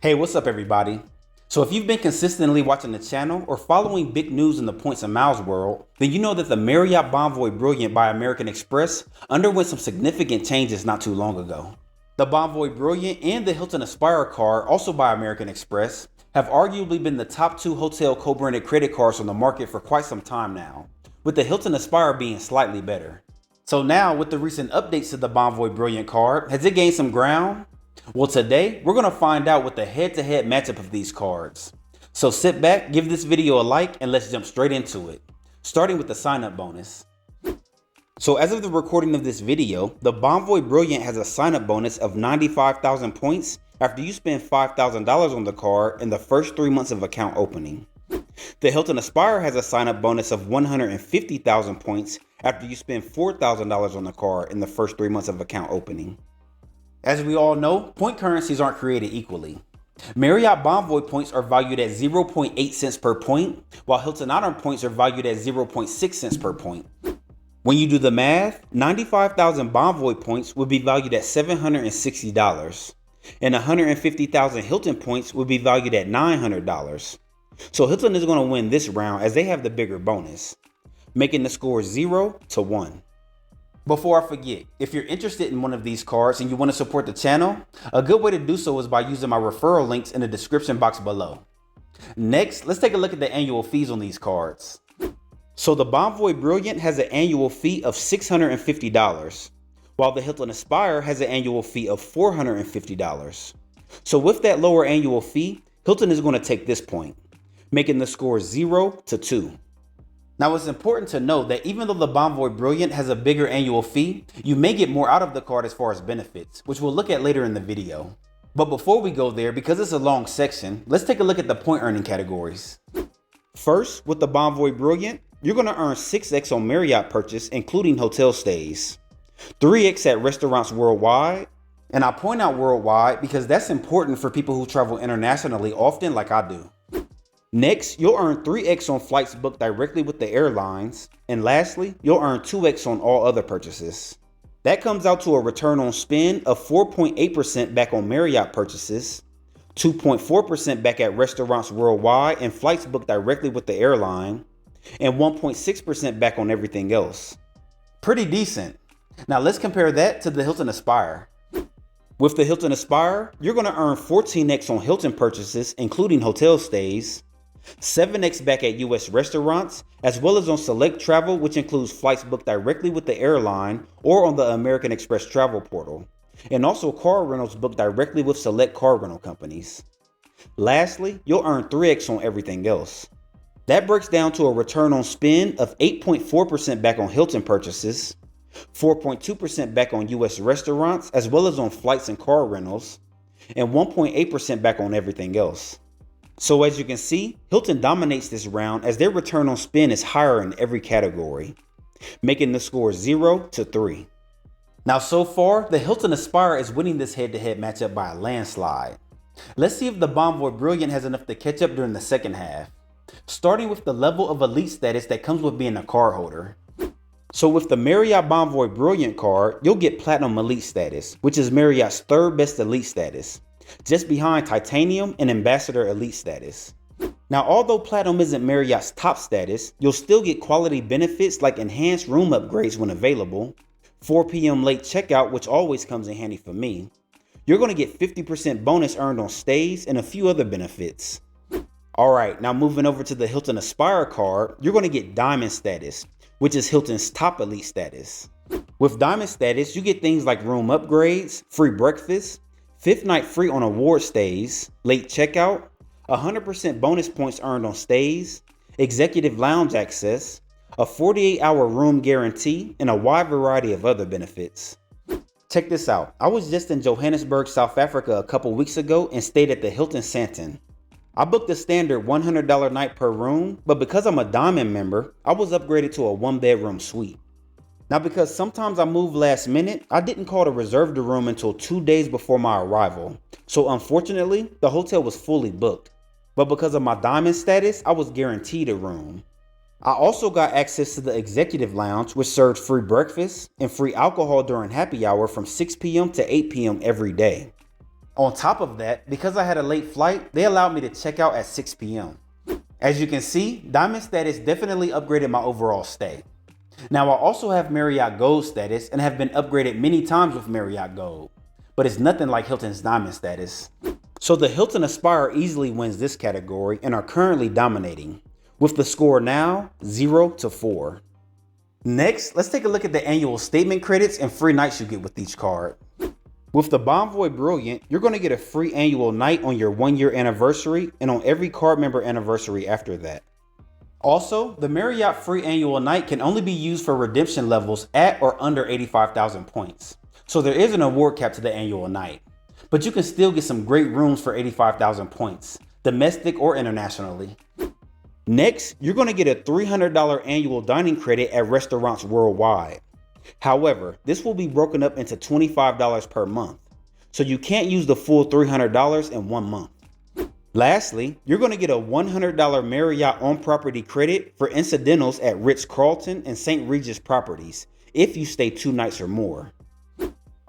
Hey, what's up everybody? So if you've been consistently watching the channel or following big news in the points and miles world, then you know that the Marriott Bonvoy Brilliant by American Express underwent some significant changes not too long ago. The Bonvoy Brilliant and the Hilton Aspire card, also by American Express, have arguably been the top two hotel co-branded credit cards on the market for quite some time now, with the Hilton Aspire being slightly better. So now, with the recent updates to the Bonvoy Brilliant card, has it gained some ground? Well, today we're going to find out with the head-to-head matchup of these cards. So sit back, give this video a like, and let's jump straight into it, starting with the sign-up bonus. So as of the recording of this video, the Bonvoy Brilliant has a sign-up bonus of 95,000 points after you spend $5,000 on the card in the first 3 months of account opening. The Hilton Aspire has a sign-up bonus of 150,000 points after you spend $4,000 on the card in the first 3 months of account opening. As we all know, point currencies aren't created equally. Marriott Bonvoy points are valued at 0.8 cents per point, while Hilton Honor points are valued at 0.6 cents per point. When you do the math, 95,000 Bonvoy points would be valued at $760, and 150,000 Hilton points would be valued at $900. So Hilton is going to win this round as they have the bigger bonus, making the score 0 to 1. Before I forget, if you're interested in one of these cards and you want to support the channel, a good way to do so is by using my referral links in the description box below. Next, let's take a look at the annual fees on these cards. So the Bonvoy Brilliant has an annual fee of $650, while the Hilton Aspire has an annual fee of $450. So with that lower annual fee, Hilton is going to take this point, making the score 0 to 2. Now it's important to note that even though the Bonvoy Brilliant has a bigger annual fee, you may get more out of the card as far as benefits, which we'll look at later in the video. But before we go there, because it's a long section, let's take a look at the point earning categories. First, with the Bonvoy Brilliant, you're going to earn 6x on Marriott purchase, including hotel stays, 3x at restaurants worldwide, and I point out worldwide because that's important for people who travel internationally often like I do. Next, you'll earn 3x on flights booked directly with the airlines. And lastly, you'll earn 2x on all other purchases. That comes out to a return on spend of 4.8% back on Marriott purchases, 2.4% back at restaurants worldwide and flights booked directly with the airline, and 1.6% back on everything else. Pretty decent. Now let's compare that to the Hilton Aspire. With the Hilton Aspire, you're going to earn 14x on Hilton purchases, including hotel stays, 7x back at US restaurants, as well as on select travel, which includes flights booked directly with the airline or on the American Express travel portal, and also car rentals booked directly with select car rental companies. Lastly, you'll earn 3x on everything else. That breaks down to a return on spend of 8.4% back on Hilton purchases, 4.2% back on US restaurants, as well as on flights and car rentals, and 1.8% back on everything else. So as you can see, Hilton dominates this round as their return on spend is higher in every category, making the score 0 to 3. Now so far, the Hilton Aspire is winning this head-to-head matchup by a landslide. Let's see if the Bonvoy Brilliant has enough to catch up during the second half, starting with the level of elite status that comes with being a card holder. So with the Marriott Bonvoy Brilliant card, you'll get Platinum Elite status, which is Marriott's third best elite status, just behind Titanium and Ambassador Elite status. Now, although Platinum isn't Marriott's top status, you'll still get quality benefits like enhanced room upgrades when available, 4 p.m. late checkout, which always comes in handy for me. You're going to get 50% bonus earned on stays and a few other benefits. Alright, now moving over to the Hilton Aspire card, you're going to get Diamond status, which is Hilton's top elite status. With Diamond status, you get things like room upgrades, free breakfast, 5th night free on award stays, late checkout, 100% bonus points earned on stays, executive lounge access, a 48-hour room guarantee, and a wide variety of other benefits. Check this out. I was just in Johannesburg, South Africa a couple weeks ago and stayed at the Hilton Sandton. I booked the standard $100 night per room, but because I'm a Diamond member, I was upgraded to a 1-bedroom suite. Now because sometimes I move last minute, I didn't call to reserve the room until 2 days before my arrival. So unfortunately, the hotel was fully booked. But because of my Diamond status, I was guaranteed a room. I also got access to the executive lounge, which serves free breakfast and free alcohol during happy hour from 6 p.m. to 8 p.m. every day. On top of that, because I had a late flight, they allowed me to check out at 6 p.m. As you can see, Diamond status definitely upgraded my overall stay. Now I also have Marriott Gold status and have been upgraded many times with Marriott Gold, but it's nothing like Hilton's Diamond status. So the Hilton Aspire easily wins this category and are currently dominating, with the score now 0-4. Next, let's take a look at the annual statement credits and free nights you get with each card. With the Bonvoy Brilliant, you're going to get a free annual night on your 1-year anniversary and on every card member anniversary after that. Also, the Marriott free annual night can only be used for redemption levels at or under 85,000 points. So there is an award cap to the annual night, but you can still get some great rooms for 85,000 points, domestic or internationally. Next, you're going to get a $300 annual dining credit at restaurants worldwide. However, this will be broken up into $25 per month, so you can't use the full $300 in 1 month. Lastly, you're going to get a $100 Marriott on-property credit for incidentals at Ritz-Carlton and St. Regis properties if you stay 2 nights or more.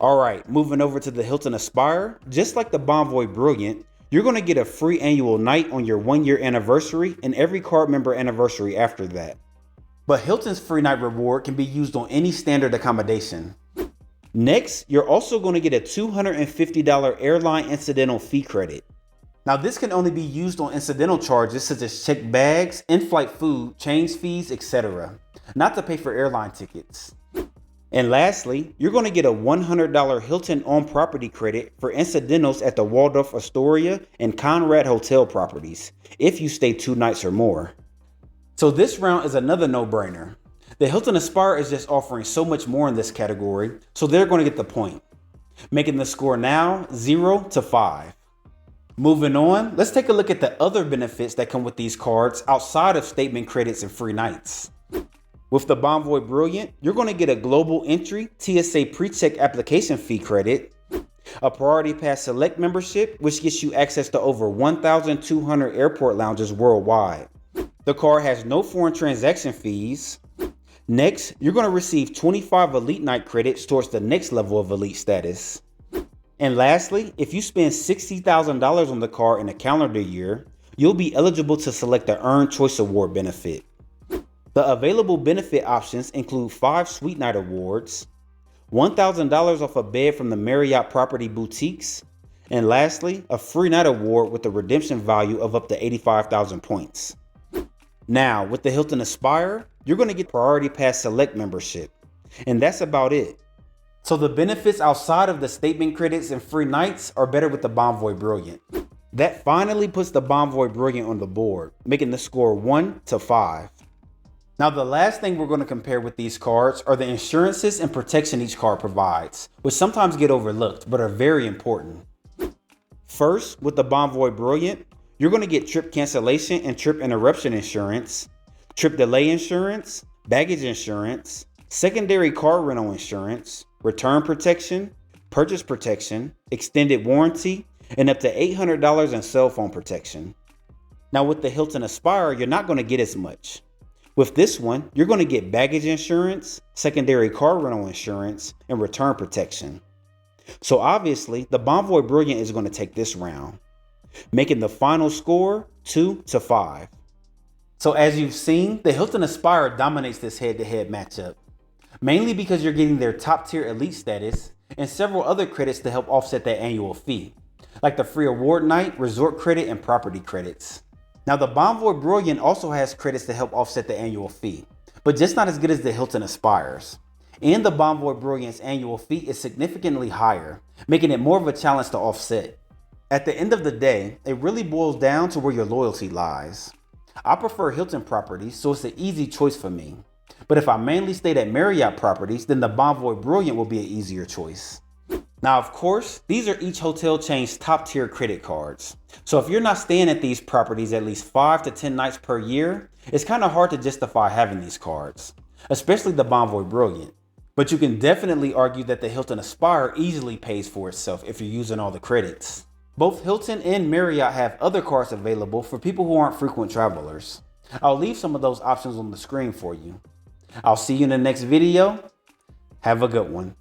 Alright, moving over to the Hilton Aspire, just like the Bonvoy Brilliant, you're going to get a free annual night on your 1-year anniversary and every card member anniversary after that. But Hilton's free night reward can be used on any standard accommodation. Next, you're also going to get a $250 airline incidental fee credit. Now this can only be used on incidental charges such as checked bags, in-flight food, change fees, etc. Not to pay for airline tickets. And lastly, you're going to get a $100 Hilton on-property credit for incidentals at the Waldorf Astoria and Conrad Hotel properties if you stay 2 nights or more. So this round is another no-brainer. The Hilton Aspire is just offering so much more in this category, so they're going to get the point, making the score now 0-5. Moving on, let's take a look at the other benefits that come with these cards outside of statement credits and free nights. With the Bonvoy Brilliant, you're going to get a global entry TSA pre-check application fee credit, a Priority Pass Select membership, which gets you access to over 1,200 airport lounges worldwide. The card has no foreign transaction fees. Next, you're going to receive 25 Elite Night credits towards the next level of Elite status. And lastly, if you spend $60,000 on the card in a calendar year, you'll be eligible to select the Earned Choice Award benefit. The available benefit options include 5 Suite Night Awards, $1,000 off a bed from the Marriott Property Boutiques, and lastly, a free night award with a redemption value of up to 85,000 points. Now, with the Hilton Aspire, you're going to get Priority Pass Select membership, and that's about it. So the benefits outside of the statement credits and free nights are better with the Bonvoy Brilliant. That finally puts the Bonvoy Brilliant on the board, making the score 1-5. Now the last thing we're going to compare with these cards are the insurances and protection each card provides, which sometimes get overlooked but are very important. First, with the Bonvoy Brilliant, you're going to get trip cancellation and trip interruption insurance, trip delay insurance, baggage insurance, secondary car rental insurance, return protection, purchase protection, extended warranty, and up to $800 in cell phone protection. Now with the Hilton Aspire, you're not going to get as much. With this one, you're going to get baggage insurance, secondary car rental insurance, and return protection. So obviously, the Bonvoy Brilliant is going to take this round, making the final score 2-5. So as you've seen, the Hilton Aspire dominates this head-to-head matchup, mainly because you're getting their top-tier elite status and several other credits to help offset that annual fee, like the free award night, resort credit, and property credits. Now the Bonvoy Brilliant also has credits to help offset the annual fee, but just not as good as the Hilton Aspires. And the Bonvoy Brilliant's annual fee is significantly higher, making it more of a challenge to offset. At the end of the day, it really boils down to where your loyalty lies. I prefer Hilton properties, so it's an easy choice for me. But if I mainly stayed at Marriott properties, then the Bonvoy Brilliant will be an easier choice. Now, of course, these are each hotel chain's top tier credit cards. So if you're not staying at these properties at least 5 to 10 nights per year, it's kind of hard to justify having these cards, especially the Bonvoy Brilliant. But you can definitely argue that the Hilton Aspire easily pays for itself if you're using all the credits. Both Hilton and Marriott have other cards available for people who aren't frequent travelers. I'll leave some of those options on the screen for you. I'll see you in the next video. Have a good one.